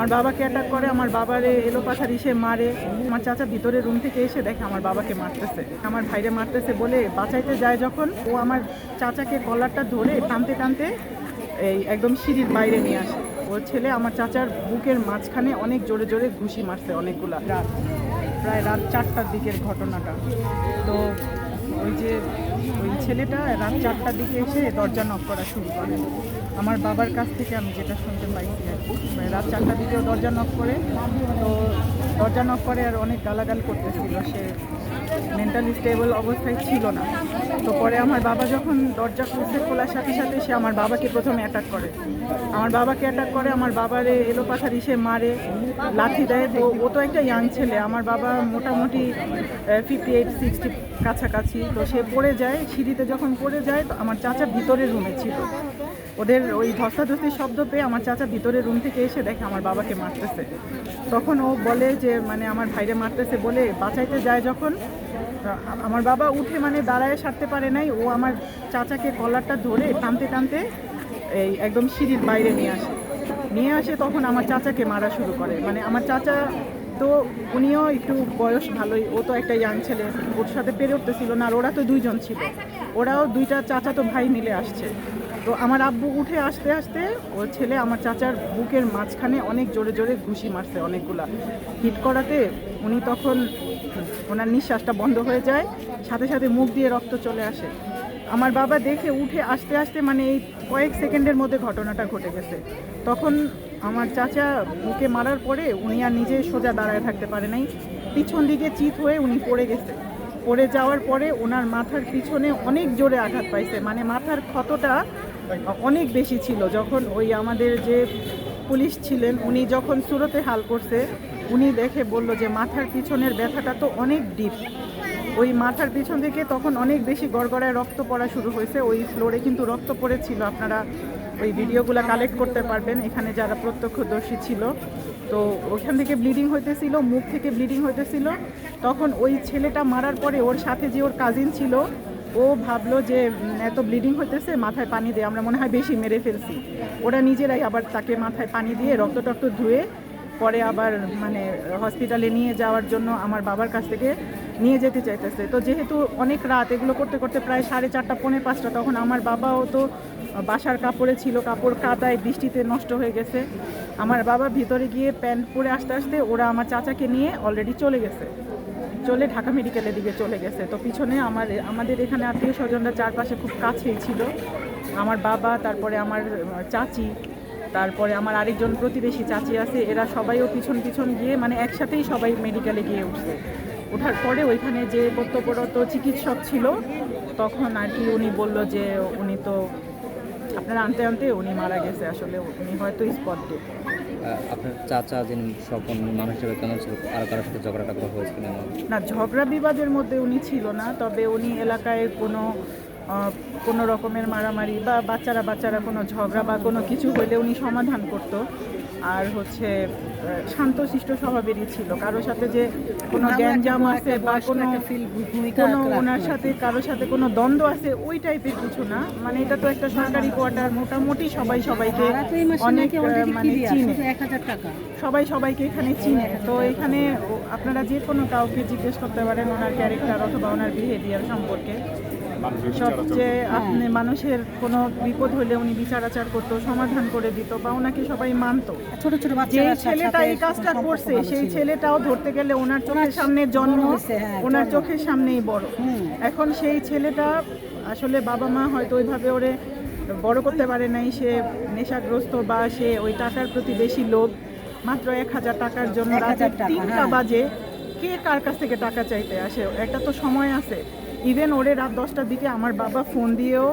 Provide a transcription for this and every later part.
আমার বাবাকে অ্যাটাক করে, আমার বাবারে এলোপাথারি সে মারে। আমার চাচা ভিতরে রুম থেকে এসে দেখে আমার বাবাকে মারতেছে, আমার ভাইরে মারতেছে বলে বাঁচাইতে যায় যখন, ও আমার চাচাকে কলারটা ধরে টানতে টানতে এই একদম সিঁড়ির বাইরে নিয়ে আসে। ওর ছেলে আমার চাচার বুকের মাঝখানে অনেক জোরে জোরে ঘুষি মারছে অনেকগুলা। প্রায় রাত 4টার দিকের ঘটনাটা। তো ওই ছেলেটা রাত 4টার দিকে এসে দরজা নক করা শুরু করে আমার বাবার কাছ থেকে, আমি যেটা শুনতে পাইছি আর কি। রাত 4টার দিকেও দরজা নক করে, তো দরজা নক করে আর অনেক গালাগাল করতেছিল, সে মেন্টালি স্টেবল অবস্থায় ছিল না। তো পরে আমার বাবা যখন দরজা খোলার সাথে সাথে সে আমার বাবাকে প্রথমে অ্যাটাক করে, আমার বাবারে এলোপাথারি সে মারে, লাঠি দেয়। তো ও তো একটা ইয়াং ছেলে, আমার বাবা মোটামুটি 58-60 কাছাকাছি। তো সে পড়ে যায়, সিঁড়িতে যখন পড়ে যায় তো আমার চাচা ভিতরের রুমে ছিল। ওদের ওই ধস্তাধস্তির শব্দ পেয়ে আমার চাচা ভিতরের রুম থেকে এসে দেখে আমার বাবাকে মারতেছে। তখন ও বলে যে আমার ভাইরে মারতেছে বলে বাঁচাইতে যায় যখন, আমার বাবা উঠে দাঁড়ায় সারতে পারে নাই, ও আমার চাচাকে কলারটা ধরে টানতে টানতে এই একদম সিঁড়ির বাইরে নিয়ে আসে। তখন আমার চাচাকে মারা শুরু করে। আমার চাচা তো উনিও একটু বয়স ভালোই, ও তো একটা ইয়াং ছেলে, ওর সাথে পেরে উঠতেছিল না। আর ওরা তো দুইজন ছিল, ওরাও দুইটা চাচাতো ভাই মিলে আসছে। তো আমার আব্বু উঠে আসতে আসতে ওর ছেলে আমার চাচার বুকের মাঝখানে অনেক জোরে জোরে ঘুষি মারছে অনেকগুলা। হিট করাতে উনি তখন ওনার নিঃশ্বাসটা বন্ধ হয়ে যায়, সাথে সাথে মুখ দিয়ে রক্ত চলে আসে। আমার বাবা দেখে উঠে আসতে আসতে এই কয়েক সেকেন্ডের মধ্যে ঘটনাটা ঘটে গেছে। তখন আমার চাচা বুকে মারার পরে উনি আর নিজে সোজা দাঁড়ায় থাকতে পারে নাই, পিছন দিকে চিত হয়ে উনি পড়ে গেছে। পড়ে যাওয়ার পরে ওনার মাথার পিছনে অনেক জোরে আঘাত পাইছে, মাথার ক্ষতটা অনেক বেশি ছিল। যখন ওই আমাদের যে পুলিশ ছিলেন উনি যখন সুরতে হাল করছে, উনি দেখে বলল যে মাথার পিছনের ব্যথাটা তো অনেক ডিপ। ওই মাথার পিছন থেকে তখন অনেক বেশি গড়গড়ায় রক্ত পড়া শুরু হয়েছে। ওই ফ্লোরে কিন্তু রক্ত পড়েছিল, আপনারা ওই ভিডিওগুলো কালেক্ট করতে পারবেন এখানে যারা প্রত্যক্ষদর্শী ছিল। তো ওখান থেকে ব্লিডিং হইতেছিল, মুখ থেকে ব্লিডিং হইতেছিল। তখন ওই ছেলেটা মারার পরে ওর সাথে যে ওর কাজিন ছিল, ও ভাবলো যে এত ব্লিডিং হইতেছে, মাথায় পানি দিয়ে আমরা মনে হয় বেশি মেরে ফেলছি। ওরা নিজেরাই আবার তাকে মাথায় পানি দিয়ে রক্ত টক্ত ধুয়ে পরে আবার হসপিটালে নিয়ে যাওয়ার জন্য আমার বাবার কাছ থেকে নিয়ে যেতে চাইতেছে। তো যেহেতু অনেক রাত, এগুলো করতে করতে প্রায় 4:30 পৌনে 5টা, তখন আমার বাবাও তো বাসার কাপড়ে ছিল, কাপড় কাদায় বৃষ্টিতে নষ্ট হয়ে গেছে। আমার বাবা ভিতরে গিয়ে প্যান্ট পরে আসতে আসতে ওরা আমার চাচাকে নিয়ে অলরেডি চলে ঢাকা মেডিকেলের দিকে চলে গেছে। তো পিছনে আমাদের এখানে আত্মীয় স্বজনরা চারপাশে খুব কাছেই ছিল, আমার বাবা, তারপরে আমার চাচি, তারপরে আমার আরেকজন প্রতিবেশী চাচি আছে, এরা সবাইও পিছন পিছন গিয়ে একসাথেই সবাই মেডিকেলে গিয়ে উঠছে। ওঠার পরে ওইখানে যে কর্তব্যরত চিকিৎসক ছিল তখন আর কি উনি বলল যে উনি তো আপনারা আনতে আনতে উনি মারা গেছে, আসলে উনি হয়তো স্পট ডেড। আপনার চাচা যিনি স্বপন মানুষ হিসেবে কেন ছিল, আর কারোর সাথে ঝগড়া টাগড়া হয়েছিল না? ঝগড়া বিবাদের মধ্যে উনি ছিল না, তবে উনি এলাকায় কোনো রকমের মারামারি বা বাচ্চারা কোনো ঝগড়া বা কোনো কিছু হলে উনি সমাধান করত। আর শান্তশিষ্ট স্বভাবেরই ছিল, কারোর সাথে যে কোনো গ্যাঞ্জাম আছে বা কোনো ওনার সাথে কারোর সাথে কোনো দ্বন্দ্ব আছে ওই টাইপের কিছু না। এটা তো একটা সরকারি কোয়ার্টার, মোটামুটি সবাইকে অনেক চিনে, সবাইকে এখানে চিনে। তো এখানে আপনারা যে কোনো কাউকে জিজ্ঞেস করতে পারেন ওনার ক্যারেক্টার অথবা ওনার বিহেভিয়ার সম্পর্কে। সবচেয়ে আপনি মানুষের কোনো বিপদ হলে উনি বিচার আচার করতো, সমাধান করে দিত, বা ওনাকে সবাই মানতো। ছোট ছোট যে ছেলেটা এই কাজটা করছে সেই ছেলেটাও ধরতে গেলে ওনার চোখের সামনে জন্ম, ওনার চোখের সামনেই বড়। এখন সেই ছেলেটা আসলে বাবা মা হয়তো ওইভাবে ওরে বড় করতে পারে নাই, সে নেশাগ্রস্ত বা সে ওই টাকার প্রতি বেশি লোভ। মাত্র 1000 টাকার জন্য রাতে 3টা বাজে কে কার কাছ থেকে টাকা চাইতে আসে? একটা তো সময় আছে। ইভেন ওরে রাত 10টার দিকে আমার বাবা ফোন দিয়েও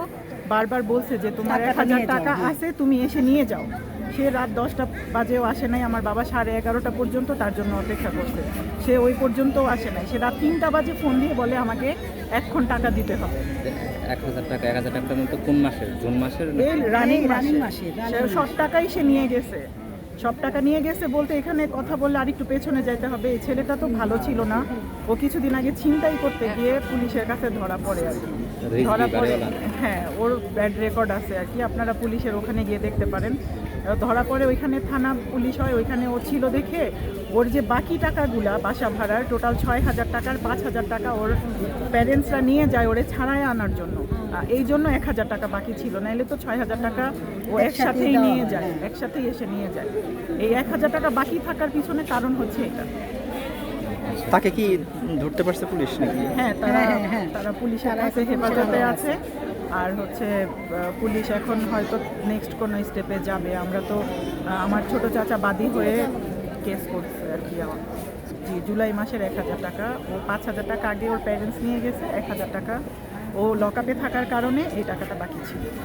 বারবার বলছে যে তোমার 1000 টাকা আছে, তুমি এসে নিয়ে যাও। সে রাত 10টা বাজেও আসে নাই, আমার বাবা 11:30 পর্যন্ত তার জন্য অপেক্ষা করছে, সে ওই পর্যন্তও আসে নাই। সে রাত 3টা বাজে ফোন দিয়ে বলে আমাকে এখন টাকা দিতে হবে। 1000 টাকার মতো কোন মাসের? জুন মাসের? রানিং মাসে সব টাকাই সে নিয়ে গেছে। সব টাকা নিয়ে গেছে বলতে এখানে কথা বললে আর একটু পেছনে যাইতে হবে। এই ছেলেটা তো ভালো ছিল না, ও কিছুদিন আগে ছিনতাই করতে গিয়ে পুলিশের কাছে ধরা পড়ে আর কি। রিজভি ধরা পড়ে, বাড়িওয়ালা? হ্যাঁ, ওর ব্যাড রেকর্ড আছে আর কি, আপনারা পুলিশের ওখানে গিয়ে দেখতে পারেন। ধরা পড়ে ওইখানে থানা পুলিশ হয়, ওইখানে ও ছিল দেখে ওর যে বাকি টাকাগুলা বাসা ভাড়ার টোটাল 6,000 টাকার 5,000 টাকা ওর প্যারেন্টসরা নিয়ে যায় ওরে ছাড়ায় আনার জন্য। এই জন্য 1,000 টাকা বাকি ছিল, নাহলে তো 6,000 টাকা ও একসাথেই নিয়ে যায়, একসাথেই এসে নিয়ে যায়। এই 1,000 টাকা বাকি থাকার পিছনে কারণ হচ্ছে এটা। তাকে কি ধরতে পারছে পুলিশ নাকি? হ্যাঁ, তারা পুলিশের কাছে হেফাজতে আছে। আর হচ্ছে পুলিশ এখন হয়তো নেক্সট কোনো স্টেপে যাবে। আমরা তো আমার ছোট চাচা বাদী হয়ে কেস করছে আর কি। জি, জুলাই মাসের 1,000 টাকা, ও 5,000 টাকা আগে ওর প্যারেন্টস নিয়ে গেছে, 1,000 টাকা ও লকআপে থাকার কারণে এই টাকাটা বাকি ছিল।